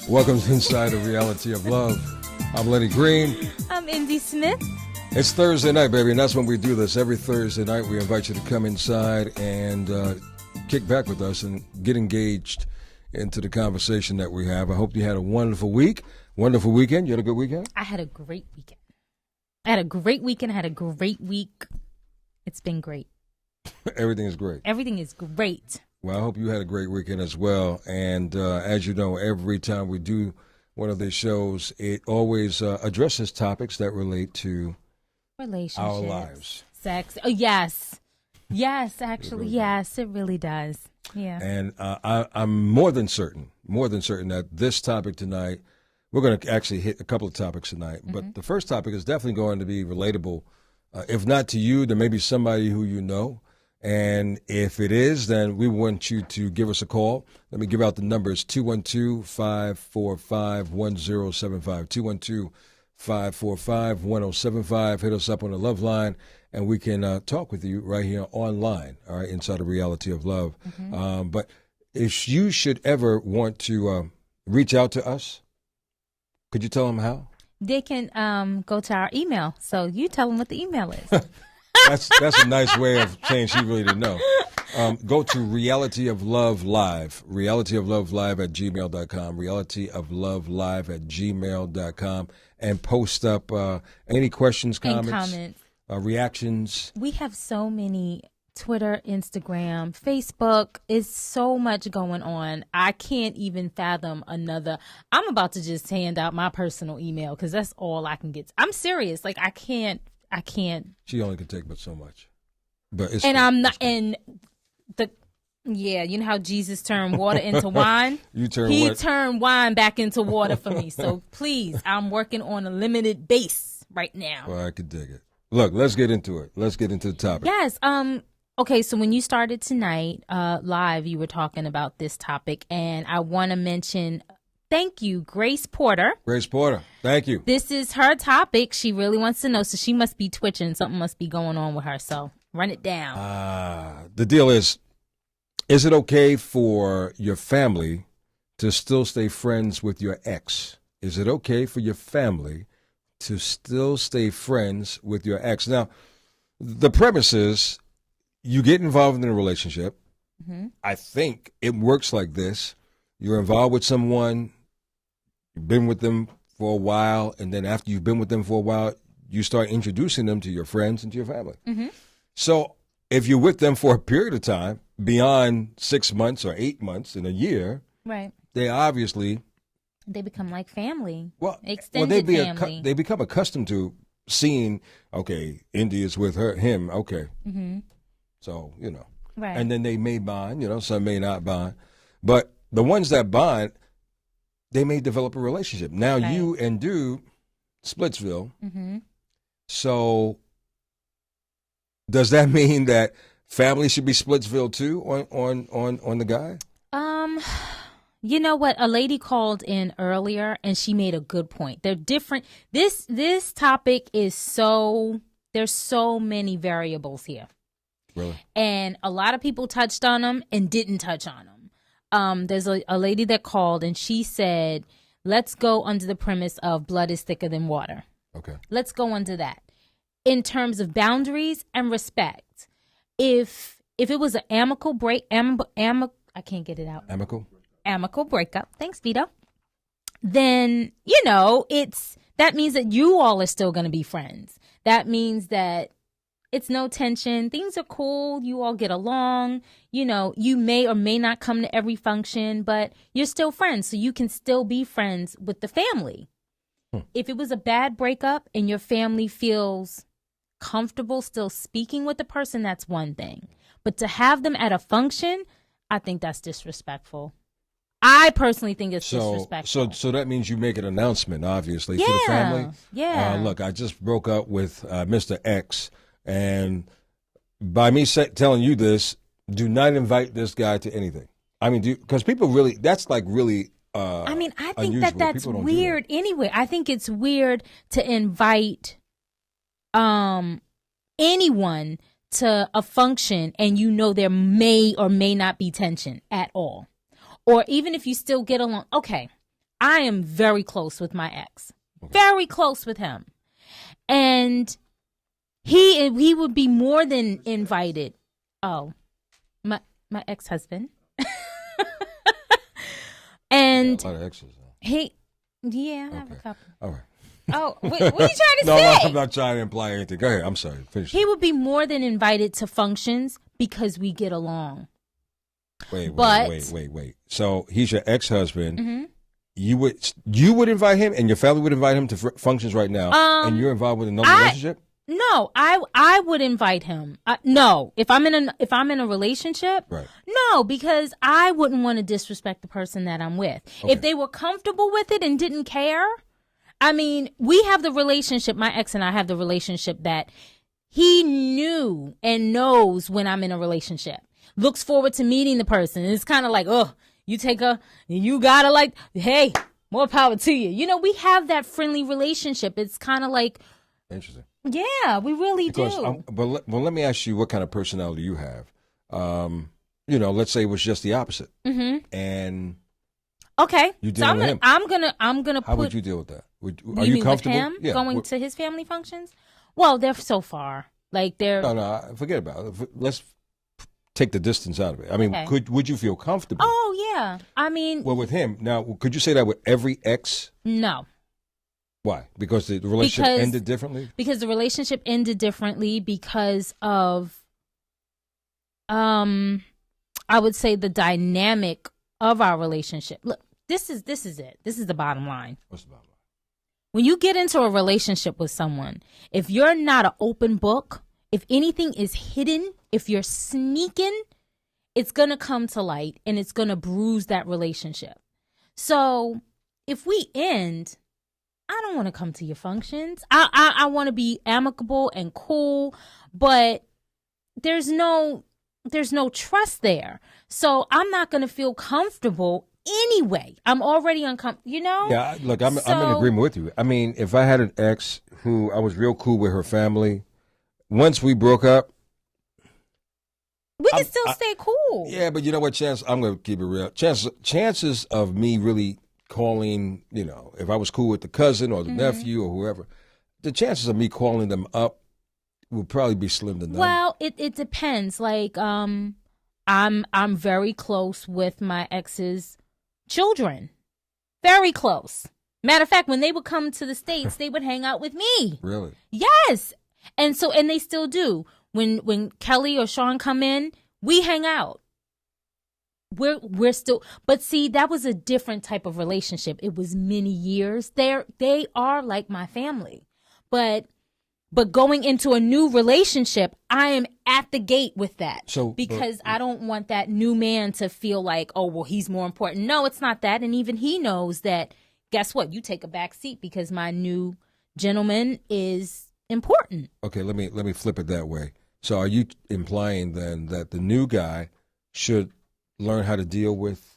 Welcome to Inside the Reality of Love. I'm Lenny Green. I'm Indy Smith. It's Thursday night, baby, and that's when we do this. Every Thursday night, we invite you to come inside and kick back with us and get engaged into the conversation that we have. I hope you had a wonderful week, wonderful weekend. You had a good weekend? I had a great weekend. I had a great weekend. I had a great week. It's been great. Everything is great. Everything is great. Well, I hope you had a great weekend as well. And as you know, every time we do one of these shows, it always addresses topics that relate to relationships, our lives. Sex. Oh, yes. Yes, actually, it really does. It really does. Yeah. And I'm more than certain that this topic tonight, we're going to actually hit a couple of topics tonight. Mm-hmm. But the first topic is definitely going to be relatable. If not to you, then maybe somebody who you know. And if it is, then we want you to give us a call. Let me give out the numbers, 212-545-1075, 212-545-1075. Hit us up on the Love Line, and we can talk with you right here online, all right, inside the Reality of Love. Mm-hmm. But if you should ever want to reach out to us, could you tell them how? They can go to our email. So you tell them what the email is. That's a nice way of saying she really didn't know. Go to Reality of Love Live, realityoflovelive@gmail.com, realityoflovelive@gmail.com, and post up any questions, comments. Reactions. We have so many Twitter, Instagram, Facebook. Is so much going on. I can't even fathom another. I'm about to just hand out my personal email because that's all I can get. I'm serious. Like I can't. She only can take but so much. But it's and cool. I'm not. And you know how Jesus turned water into wine. He turned wine back into water for me. So please, I'm working on a limited base right now. Well, I could dig it. Look, let's get into it. Let's get into the topic. Yes. Okay. So when you started tonight live, you were talking about this topic, and I want to mention. Thank you, Grace Porter. Grace Porter, thank you. This is her topic. She really wants to know, so she must be twitching. Something must be going on with her, so run it down. The deal is it okay for your family to still stay friends with your ex? Is it okay for your family to still stay friends with your ex? Now, the premise is you get involved in a relationship. Mm-hmm. I think it works like this. You're involved with someone. You've been with them for a while, and then after you've been with them for a while, you start introducing them to your friends and to your family. Mm-hmm. So if you're with them for a period of time, beyond 6 months or 8 months in a year, right? They become like family. Extended family. They become accustomed to seeing, okay, Indy is with him, okay. Mm-hmm. So, right. And then they may bond, some may not bond. But the ones that bond, they may develop a relationship. Now right. You and dude, Splitsville. Mm-hmm. So does that mean that family should be Splitsville too on the guy? You know what? A lady called in earlier and she made a good point. They're different. This topic is there's so many variables here. Really? And a lot of people touched on them and didn't touch on them. There's a lady that called and she said, let's go under the premise of blood is thicker than water. Okay. Let's go under that. In terms of boundaries and respect. If it was an amicable I can't get it out. Amicable breakup. Thanks, Vito. Then, that means that you all are still going to be friends. That means that it's no tension. Things are cool. You all get along. You may or may not come to every function, but you're still friends. So you can still be friends with the family. If it was a bad breakup and your family feels comfortable still speaking with the person, that's one thing. But to have them at a function, I think that's disrespectful. I personally think it's disrespectful. So that means you make an announcement, obviously, to the family. Yeah. Look, I just broke up with Mr. X. And by me telling you this, do not invite this guy to anything. I mean, because people really, that's like really I think unusual. that's weird anyway. I think it's weird to invite anyone to a function and there may or may not be tension at all. Or even if you still get along. Okay, I am very close with my ex. Very close with him. And he would be more than invited. Oh, my ex-husband. And a lot of exes. I have a couple. All right. Oh, what are you trying to No, say? I'm not trying to imply anything. Go ahead. I'm sorry. Finish. He would be more than invited to functions because we get along. Wait. So he's your ex-husband. Mm-hmm. You would invite him, and your family would invite him to functions right now, and you're involved with another relationship? No, I would invite him. No, if I'm in a relationship, right. No, because I wouldn't want to disrespect the person that I'm with. Okay. If they were comfortable with it and didn't care, I mean, we have the relationship. My ex and I have the relationship that he knew and knows when I'm in a relationship. Looks forward to meeting the person. It's kind of like, oh, you gotta like, hey, more power to you. You know, we have that friendly relationship. It's kind of like, interesting. Yeah, we really do. Let me ask you what kind of personality you have. Let's say it was just the opposite. Mm-hmm. And okay, you deal with him. I'm gonna. How would you deal with that? Are you comfortable with him going to his family functions? Well, they're so far. Like they're. No, forget about it. Let's take the distance out of it. I mean, okay. Would you feel comfortable? Oh yeah, I mean. Well, with him now, could you say that with every ex? No. Why? Because the relationship ended differently? Because the relationship ended differently because of, I would say the dynamic of our relationship. Look, this is it. This is the bottom line. What's the bottom line? When you get into a relationship with someone, if you're not an open book, if anything is hidden, if you're sneaking, it's going to come to light and it's going to bruise that relationship. So if we end, I don't want to come to your functions. I want to be amicable and cool, but there's no trust there. So I'm not going to feel comfortable anyway. I'm already uncomfortable, you know? Yeah, look, I'm in agreement with you. I mean, if I had an ex who I was real cool with her family, once we broke up, we can still stay cool. Yeah, but you know what, I'm going to keep it real. Chances of me really calling, if I was cool with the cousin or the nephew or whoever, the chances of me calling them up would probably be slim to none. Well, it depends. Like, I'm very close with my ex's children. Very close. Matter of fact, when they would come to the States, they would hang out with me. Really? Yes. And they still do. When Kelly or Sean come in, we hang out. We're still, but see, that was a different type of relationship. It was many years. They are like my family, but going into a new relationship, I am at the gate with that. Because I don't want that new man to feel like, oh, well, he's more important. No, it's not that. And even he knows that, guess what? You take a back seat because my new gentleman is important. Okay. Let me flip it that way. So are you implying then that the new guy should learn how to deal with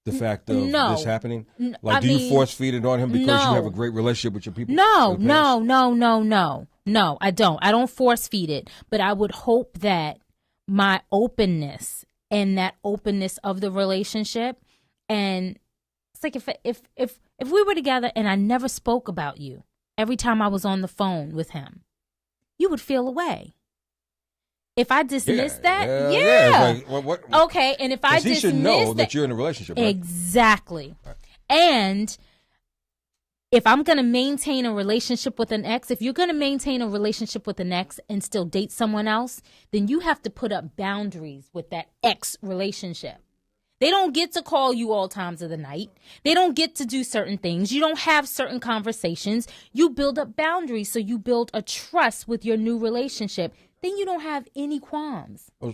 the fact of this happening? Like, you force feed it on him because you have a great relationship with your people? No, I don't. I don't force feed it. But I would hope that my openness and that openness of the relationship, and it's like if we were together and I never spoke about you every time I was on the phone with him, you would feel away. If I dismiss that, yeah. Like, what? Okay, and if I dismiss he should know that you're in a relationship, right? Exactly. Right. And if I'm going to maintain a relationship with an ex, if you're going to maintain a relationship with an ex and still date someone else, then you have to put up boundaries with that ex relationship. They don't get to call you all times of the night. They don't get to do certain things. You don't have certain conversations. You build up boundaries, so you build a trust with your new relationship. Then you don't have any qualms. Well,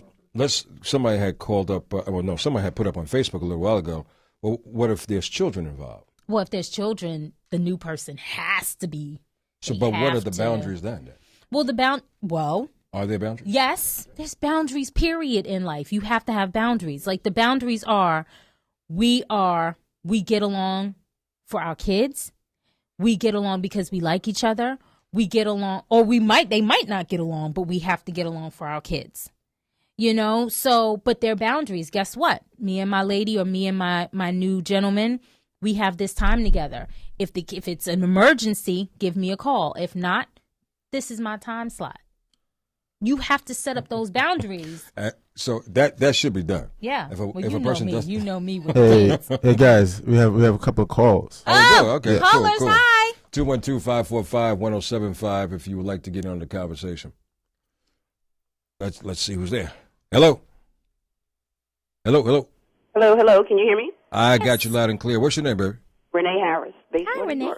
somebody had called up, somebody had put up on Facebook a little while ago, well, what if there's children involved? Well, if there's children, the new person has to be. But what are the boundaries then? Well, are there boundaries? Yes, there's boundaries, period, in life. You have to have boundaries. Like, the boundaries are, we get along for our kids. We get along because we like each other. We get along, or they might not get along, but we have to get along for our kids. So, but their boundaries, guess what? Me and my lady, or me and my new gentleman, we have this time together. If it's an emergency, give me a call. If not, this is my time slot. You have to set up those boundaries. So that should be done. Yeah. If a person does, you know me with kids. Hey guys, we have a couple of calls. Oh, okay. Callers, cool. hi. 212-545-1075 if you would like to get on the conversation. Let's see who's there. Hello. Hello. Can you hear me? I got you loud and clear. What's your name, baby? Renee Harris. Hi, Renee.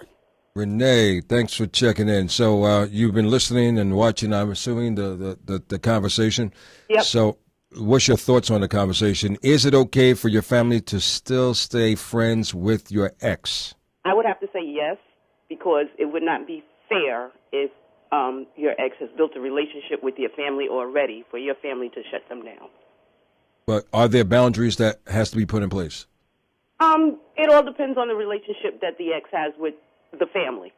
Renee, thanks for checking in. So you've been listening and watching, I'm assuming, the conversation. Yep. So what's your thoughts on the conversation? Is it okay for your family to still stay friends with your ex? I would have to say yes, because it would not be fair if your ex has built a relationship with your family already for your family to shut them down. But are there boundaries that has to be put in place? It all depends on the relationship that the ex has with the family.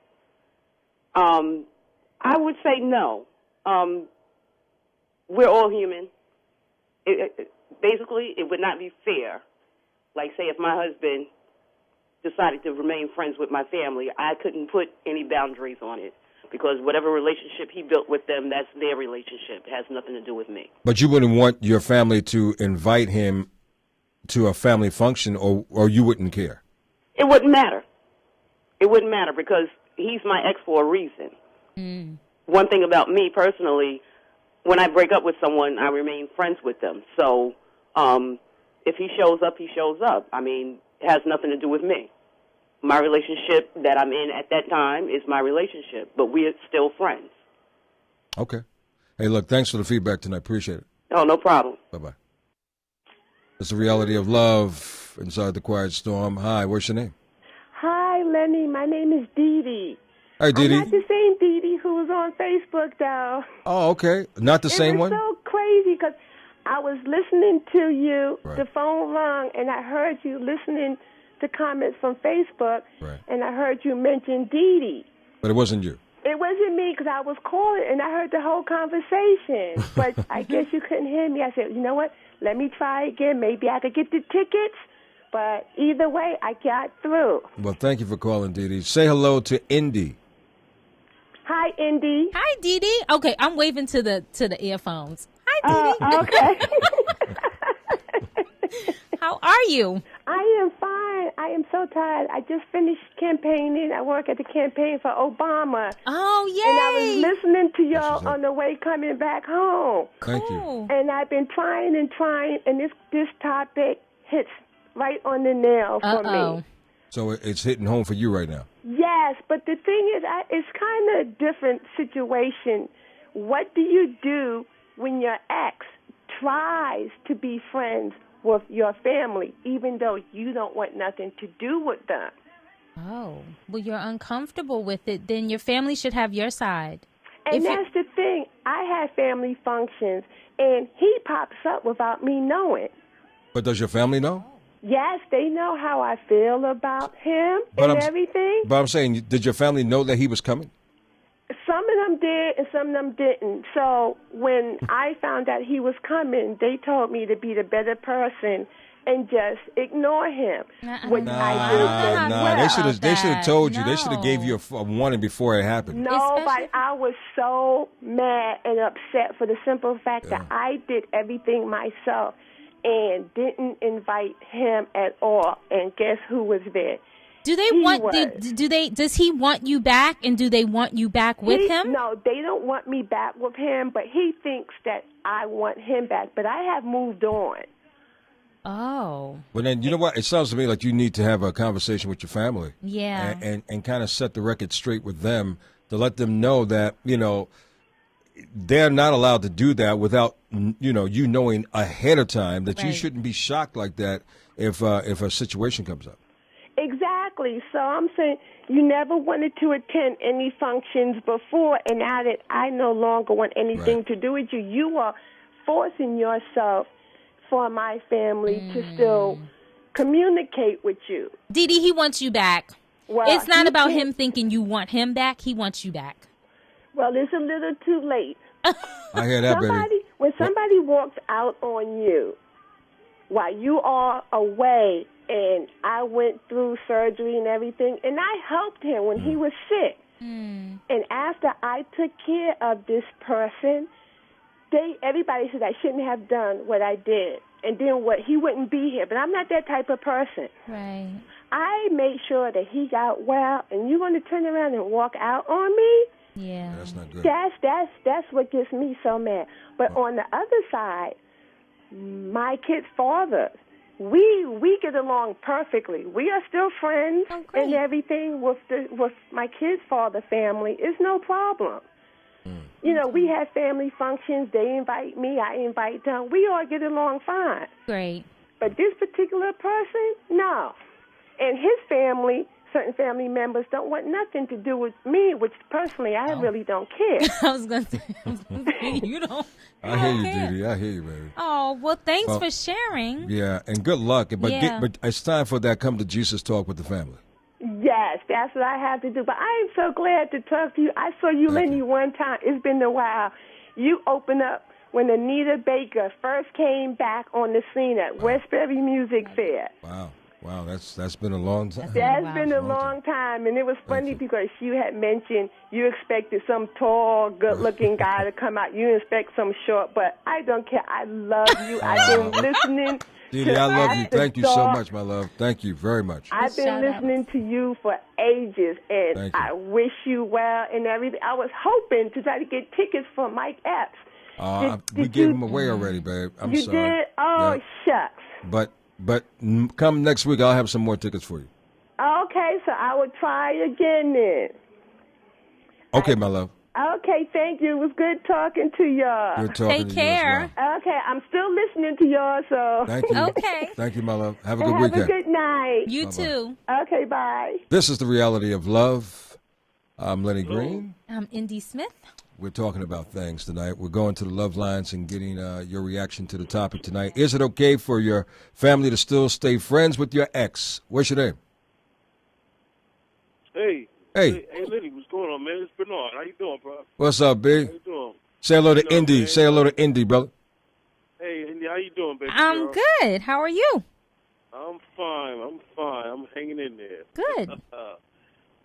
I would say no. We're all human. Basically, it would not be fair. Like, say, if my husband decided to remain friends with my family, I couldn't put any boundaries on it, because whatever relationship he built with them, that's their relationship. It has nothing to do with me. But you wouldn't want your family to invite him to a family function, or you wouldn't care? It wouldn't matter. It wouldn't matter, because he's my ex for a reason. One thing about me personally, when I break up with someone, I remain friends with them. So if he shows up, he shows up. I mean, it has nothing to do with me. My relationship that I'm in at that time is my relationship, but we're still friends. Okay. Hey, look, thanks for the feedback tonight. Appreciate it. Oh, no problem. Bye-bye. It's the reality of love inside the Quiet Storm. Hi, what's your name? Hi, Lenny. My name is Dee Dee. Hi, Dee Dee. I'm not the same Dee Dee who was on Facebook, though. Oh, okay. Not the same one? It was so crazy because I was listening to you. Right. The phone rang, and I heard you listening to comments from Facebook, right, and I heard you mention Dee Dee. But it wasn't you. It wasn't me, because I was calling, and I heard the whole conversation. But I guess you couldn't hear me. I said, you know what? Let me try again. Maybe I could get the tickets. But either way, I got through. Well, thank you for calling, Dee Dee. Say hello to Indy. Hi, Indy. Hi, Dee Dee. Okay, I'm waving to the earphones. Hi, Dee Dee. Okay. How are you? I am fine. I am so tired. I just finished campaigning. I work at the campaign for Obama. Oh, yay. And I was listening to y'all on the way coming back home. Thank you. And I've been trying, and this topic hits right on the nail for me. So it's hitting home for you right now. Yes, but the thing is, it's kind of a different situation. What do you do when your ex tries to be friends with your family, even though you don't want nothing to do with them? Oh, well, you're uncomfortable with it. Then your family should have your side. And that's the thing. I have family functions, and he pops up without me knowing. But does your family know? Yes, they know how I feel about him and everything. But I'm saying, did your family know that he was coming? Some of them did, and some of them didn't. So when I found out he was coming, they told me to be the better person and just ignore him. Which I did as well. They should have told you. No. They should have gave you a warning before it happened. No, but I was so mad and upset for the simple fact that I did everything myself and didn't invite him at all. And guess who was there? Do they does he want you back, and do they want you back with him? No, they don't want me back with him, but he thinks that I want him back. But I have moved on. Oh. But then, you know what? It sounds to me like you need to have a conversation with your family. Yeah. And kind of set the record straight with them to let them know that, they're not allowed to do that without, you knowing ahead of time that you shouldn't be shocked like that if a situation comes up. Exactly. So I'm saying you never wanted to attend any functions before, and now that I no longer want anything to do with you, you are forcing yourself for my family to still communicate with you. Dee Dee, he wants you back. Well, it's not about him thinking you want him back. He wants you back. Well, it's a little too late. I hear that, baby. When somebody walks out on you while you are away and I went through surgery and everything, and I helped him when he was sick. And after I took care of this person, everybody said I shouldn't have done what I did, and then he wouldn't be here. But I'm not that type of person. Right. I made sure that he got well, and you're going to turn around and walk out on me? Yeah. That's not good. That's what gets me so mad. But on the other side, my kid's father, we get along perfectly. We are still friends and everything with my kid's father family. It's no problem. You know, we have family functions. They invite me. I invite them. We all get along fine. Great. But this particular person, no. And his family, certain family members, don't want nothing to do with me, which personally I really don't care. I was going to say, you don't. I hear you, Judy. I hear you, baby. Oh, well, thanks for sharing. Yeah, and good luck. But it's time for that come to Jesus talk with the family. Yes, that's what I have to do. But I am so glad to talk to you. I saw you, Lenny, one time. It's been a while. You opened up when Anita Baker first came back on the scene at Westbury Music Fair. Wow, that's been a long time. That's been a long time, and it was funny because you had mentioned you expected some tall, good-looking guy to come out. You expect some short, but I don't care. I love you. I've been listening. Didi, I love you. Thank you so much, my love. Thank you very much. I've been listening to you for ages, and I wish you well and everything. I was hoping to try to get tickets for Mike Epps. We gave him away already, babe. I'm sorry. You did? Oh, shucks. But come next week, I'll have some more tickets for you. Okay, so I will try again then. Okay, my love. Okay, thank you. It was good talking to y'all. Good talking to you as well. Okay, I'm still listening to y'all, so. Thank you. Okay. Thank you, my love. Have a good weekend. Have a good night. You too. Okay, bye. This is The Reality of Love. I'm Lenny Green. I'm Indy Smith. We're talking about things tonight. We're going to the love lines and getting your reaction to the topic tonight. Is it okay for your family to still stay friends with your ex? What's your name? Hey, Lenny, what's going on, man? It's Bernard. How you doing, bro? What's up, B? How you doing? Say hello to Indy. Man. Say hello to Indy, brother. Hey, Indy, how you doing, baby? I'm good. How are you? I'm fine. I'm hanging in there. Good.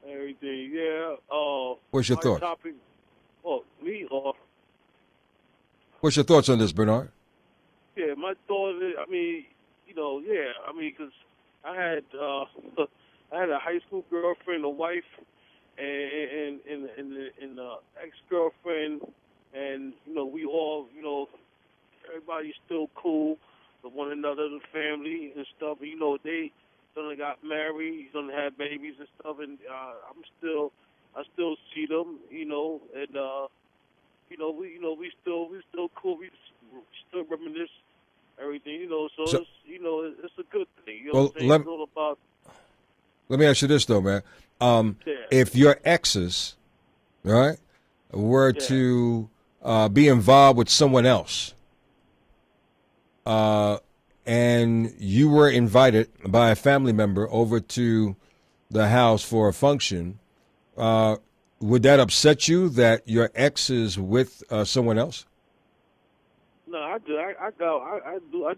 Everything, yeah. What's your thoughts? Topic, me or? What's your thoughts on this, Bernard? Yeah, my thought is, because I had a high school girlfriend, a wife, and ex-girlfriend, and we all, everybody's still cool with one another, the family and stuff. And, they done got married, done had babies and stuff, and I still see them, and we still cool. We still reminisce everything, So it's a good thing. You know what I'm saying? It's all about. Let me ask you this though, man. If your exes, right, were to be involved with someone else, and you were invited by a family member over to the house for a function, would that upset you that your ex is with someone else? No, I do. I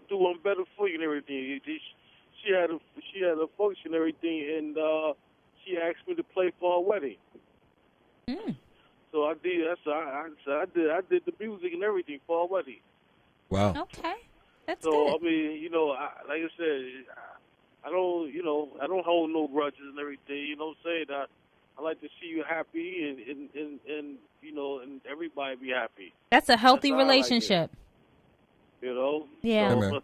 do one better for you and everything. She had a function and everything, and she asked me to play for her wedding. So I did. I did the music and everything for her wedding. Wow. Okay, that's so, good. I mean, like I said, I don't hold no grudges and everything. You know what I'm saying? I like to see you happy and everybody be happy. That's a healthy relationship. Yeah. So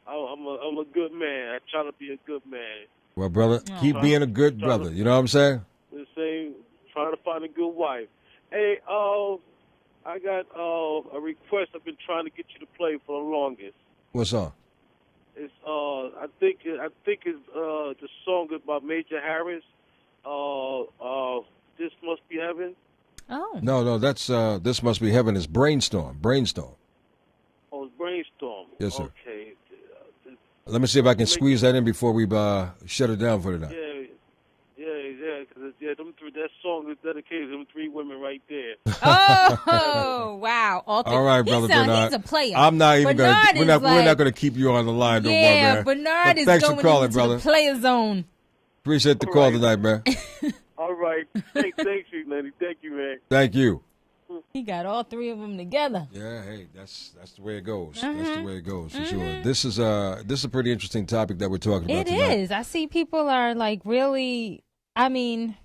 I'm a good man. I try to be a good man. Well, brother, keep being a good brother. You know what I'm saying? The same. Trying to find a good wife. Hey, I got a request I've been trying to get you to play for the longest. What song? It's I think it's the song by Major Harris. This Must Be Heaven. Oh. No, that's This Must Be Heaven is Brainstorm. Oh, it's Brainstorm. Yes, sir. Okay. Let me see if I can squeeze that in before we shut it down for tonight. Yeah, because That song is dedicated to them 3 women right there. Oh, wow. All right, brother Bernard. He's a player. I'm not even going to, we're not going to keep you on the line, don't worry, yeah, man. Bernard is thanks going for calling, into brother. the player zone. Appreciate the call tonight, man. All right. Thank you, Lenny. Thank you, man. Thank you. He got all 3 of them together. Yeah, hey, that's the way it goes. That's the way it goes for sure. This is a pretty interesting topic that we're talking about tonight. It is. I see people are like really. I mean,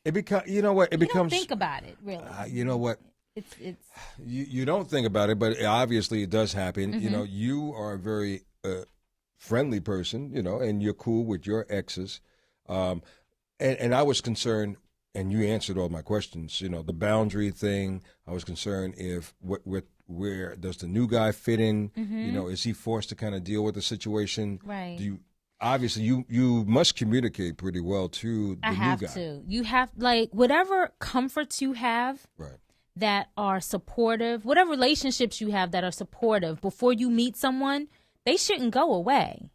it becomes. You know what? It becomes. Don't think about it, really. You know what? It's. You don't think about it, but obviously it does happen. You know, you are a very friendly person. You know, and you're cool with your exes. And I was concerned. And you answered all my questions. You know, the boundary thing. I was concerned if where does the new guy fit in? You know, is he forced to kind of deal with the situation? Right. Obviously you must communicate pretty well to the new guy. I have to. You have like whatever comforts you have. Right. That are supportive. Whatever relationships you have that are supportive before you meet someone, they shouldn't go away.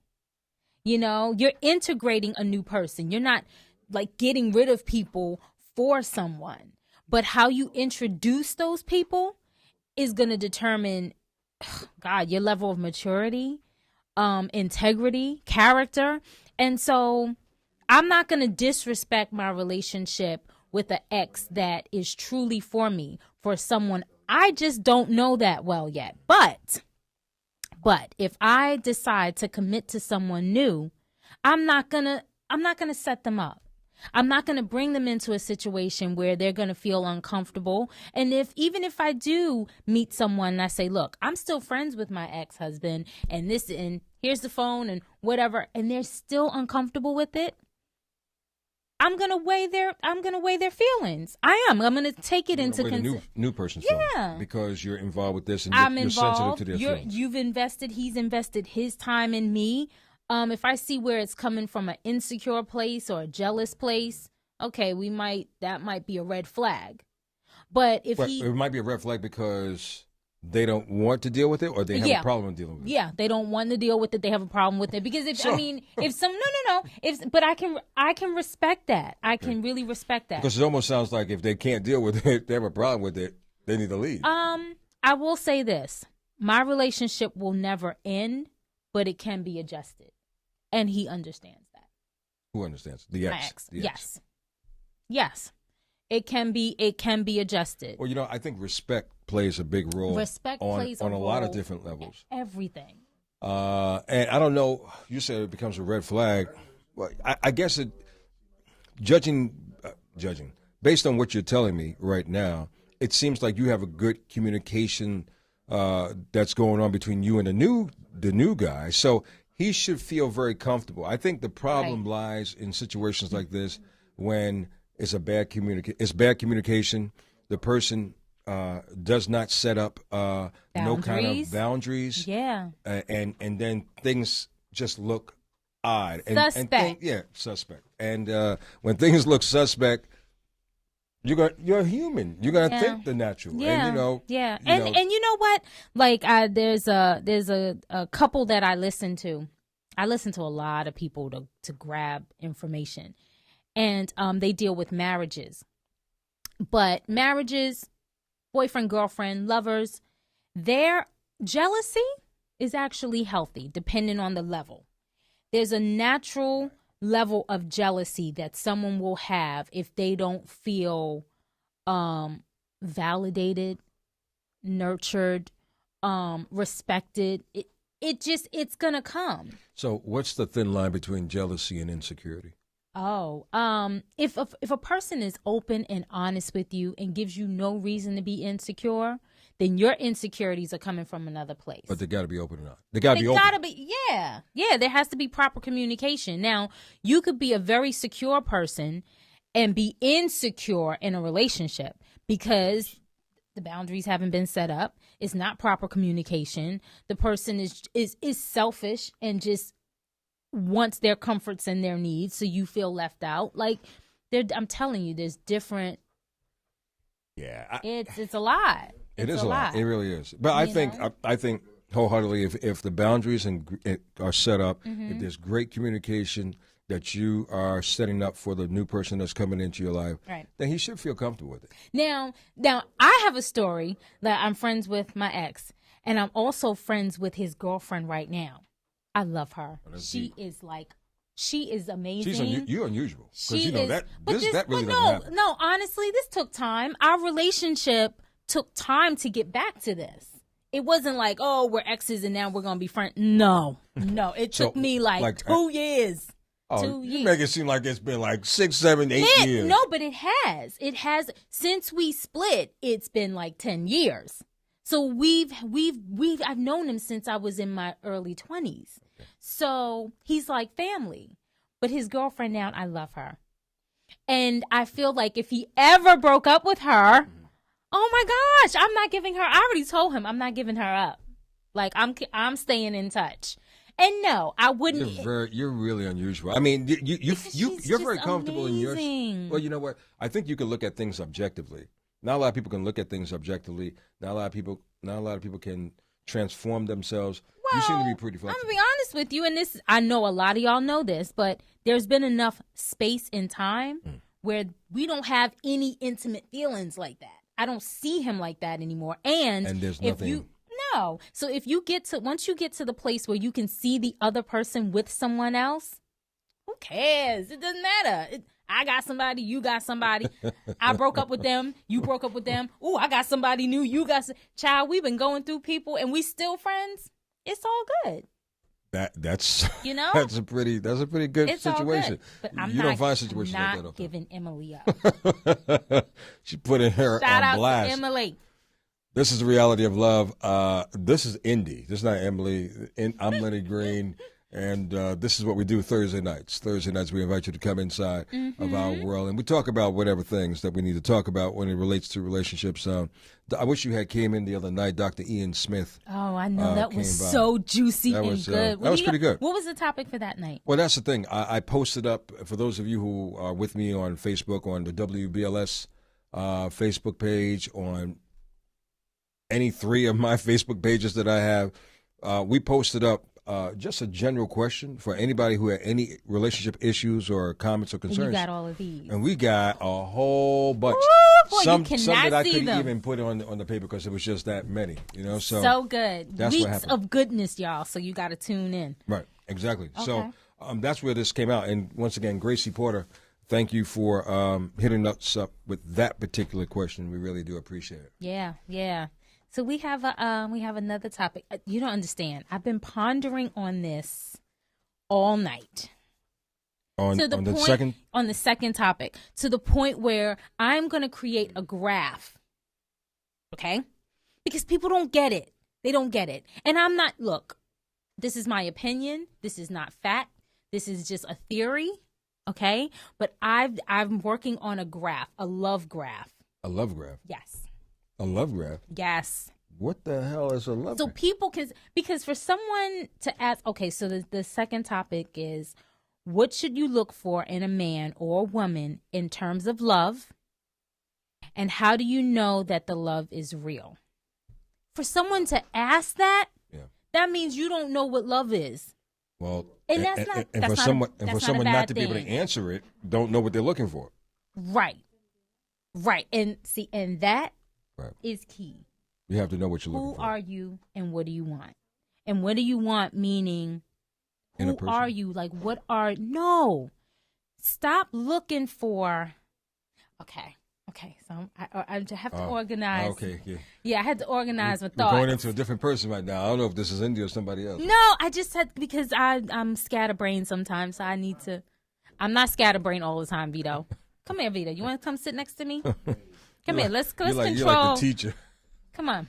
You know, you're integrating a new person. You're not like getting rid of people for someone, but how you introduce those people is going to determine, God, your level of maturity, integrity, character. And so I'm not going to disrespect my relationship with an ex that is truly for me, for someone I just don't know that well yet. But if I decide to commit to someone new, I'm not going to set them up. I'm not going to bring them into a situation where they're going to feel uncomfortable. And even if I do meet someone and I say, look, I'm still friends with my ex-husband and here's the phone and whatever, and they're still uncomfortable with it, I'm going to weigh their feelings. I am. I'm going to take it into consideration. New person's feelings, because you're involved with this and you're sensitive to their feelings. He's invested his time in me. If I see where it's coming from an insecure place or a jealous place, okay, that might be a red flag. But it might be a red flag because they don't want to deal with it, or they have a problem dealing with it. Yeah, they don't want to deal with it. They have a problem with it because but I can respect that. I can really respect that, because it almost sounds like if they can't deal with it, they have a problem with it, they need to leave. I will say this: my relationship will never end, but it can be adjusted. And he understands that. Who understands? The ex. My ex. Yes. Yes. It can be adjusted. Well, you know, I think respect plays a big role. Respect plays on a lot of different levels. Everything. And I don't know. You said it becomes a red flag. Well, I guess judging based on what you're telling me right now, it seems like you have a good communication that's going on between you and the new guy. So he should feel very comfortable. I think the problem lies in situations like this when it's bad communication. The person does not set up no kind of boundaries. Yeah. And then things just look odd. Suspect. Suspect. And when things look suspect, you're human. You're gonna think the natural. Yeah. And, and you know what? Like there's a couple that I listen to. I listen to a lot of people to grab information, and they deal with marriages. But marriages, boyfriend, girlfriend, lovers, their jealousy is actually healthy, depending on the level. There's a natural level of jealousy that someone will have if they don't feel validated, nurtured, respected. It's gonna come. So what's the thin line between jealousy and insecurity? If a person is open and honest with you and gives you no reason to be insecure, then your insecurities are coming from another place. But they got to be open enough. They got to be open. Yeah. There has to be proper communication. Now, you could be a very secure person and be insecure in a relationship because the boundaries haven't been set up. It's not proper communication. The person is selfish and just wants their comforts and their needs, so you feel left out. Like, I'm telling you, there's different. Yeah, it's a lot. It is a lot. It really is. But I think wholeheartedly, if the boundaries are set up, if there's great communication, that you are setting up for the new person that's coming into your life, Right. then he should feel comfortable with it. Now, I have a story that I'm friends with my ex, and I'm also friends with his girlfriend right now. I love her. She is amazing. You're unusual. She you know is, that but that really but doesn't happen. no, honestly, this took time. Our relationship took time to get back to this. It wasn't like, oh, we're exes and now we're going to be friends. No, it took me like 2 years. Oh, 2 you years. make it seem like it's been like 6, 7, 8 years. No, but it has. It has. Since we split, it's been like 10 years. So I've known him since I was in my early 20s. So he's like family. But his girlfriend now, I love her. And I feel like if he ever broke up with her, oh my gosh, I'm not giving her. I already told him I'm not giving her up. Like I'm staying in touch. And no, I wouldn't. You're really unusual. I mean, you're very comfortable amazing. in your. Well, you know what? I think you can look at things objectively. Not a lot of people can look at things objectively. Not a lot of people can transform themselves. Well, you seem to be pretty I'm flexible. gonna be honest with you, and this I know a lot of y'all know this, but there's been enough space and time where we don't have any intimate feelings like that. I don't see him like that anymore. And there's if nothing. So if you once you get to the place where you can see the other person with someone else, who cares? It doesn't matter. I got somebody, you got somebody. I broke up with them, you broke up with them. Ooh, I got somebody new, you got child. We've been going through people, and we still friends. It's all good. That's that's a pretty good It's situation. all good. But you don't find situations like that. Not giving Emily up. She putting her Shout on out blast. to Emily. This is the reality of love. This is Indy. This is not Emily. I'm Lenny Green, and this is what we do Thursday nights. Thursday nights, we invite you to come inside of our world, and we talk about whatever things that we need to talk about when it relates to relationships. I wish you had came in the other night, Dr. Ian Smith. Oh, I know. That was came by. so juicy That and was, good. that was pretty good. What was the topic for that night? Well, that's the thing. I posted up, for those of you who are with me on Facebook, on the WBLS Facebook page, on any three of my Facebook pages that I have, we posted up just a general question for anybody who had any relationship issues or comments or concerns. And you got all of these. And we got a whole bunch. Boy, some you cannot that I see couldn't them. even put on the paper because it was just that many. So good. That's what Weeks happened. of goodness, y'all. So you got to tune in. Right, exactly. Okay. So that's where this came out. And once again, Gracie Porter, thank you for hitting us up with that particular question. We really do appreciate it. Yeah. So we have another topic. You don't understand. I've been pondering on this all night. On the second topic, to the point where I'm going to create a graph. Okay? Because people don't get it. They don't get it. And I'm not, look, this is my opinion. This is not fact. This is just a theory. Okay? But I'm working on a graph, a love graph. A love graph? Yes. A love graph? Yes. What the hell is a love graph? So people can, because for someone to ask, okay, so the second topic is, what should you look for in a man or woman in terms of love? And how do you know that the love is real? For someone to ask that, that means you don't know what love is. Well, and that's not, and that's for not someone a not bad to be able to thing. answer it, don't know what they're looking for. Right. And see, and that is key. You have to know what you're looking Who for. are you and what do you want? And what do you want meaning, In a who person. are you? Like, no. Stop looking for, okay. So I have to organize. Okay, yeah. Yeah, I had to organize my We're thoughts. going into a different person right now. I don't know if this is Indy or somebody else. No, I just had, because I'm scatterbrained sometimes, so I need to, I'm not scatterbrained all the time, Vito. Come here, Vito. You want to come sit next to me? Come here. Let's control. You're like the teacher. Come on.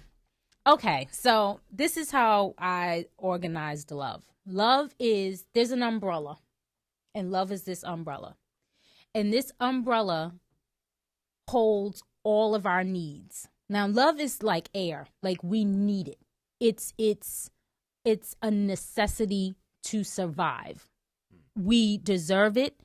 Okay, so this is how I organized love. Love is, there's an umbrella, and love is this umbrella. And this umbrella holds all of our needs. Now, love is like air. Like, we need it. It's a necessity to survive. We deserve it.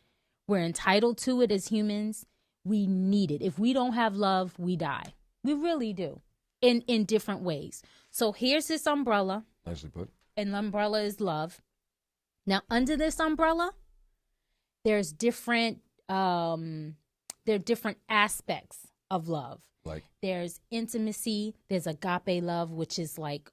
We're entitled to it as humans. We need it. If we don't have love, we die. We really do. In different ways. So here's this umbrella. Nicely put. And the umbrella is love. Now, under this umbrella, there's different there are different aspects of love. Like there's intimacy, there's agape love, which is like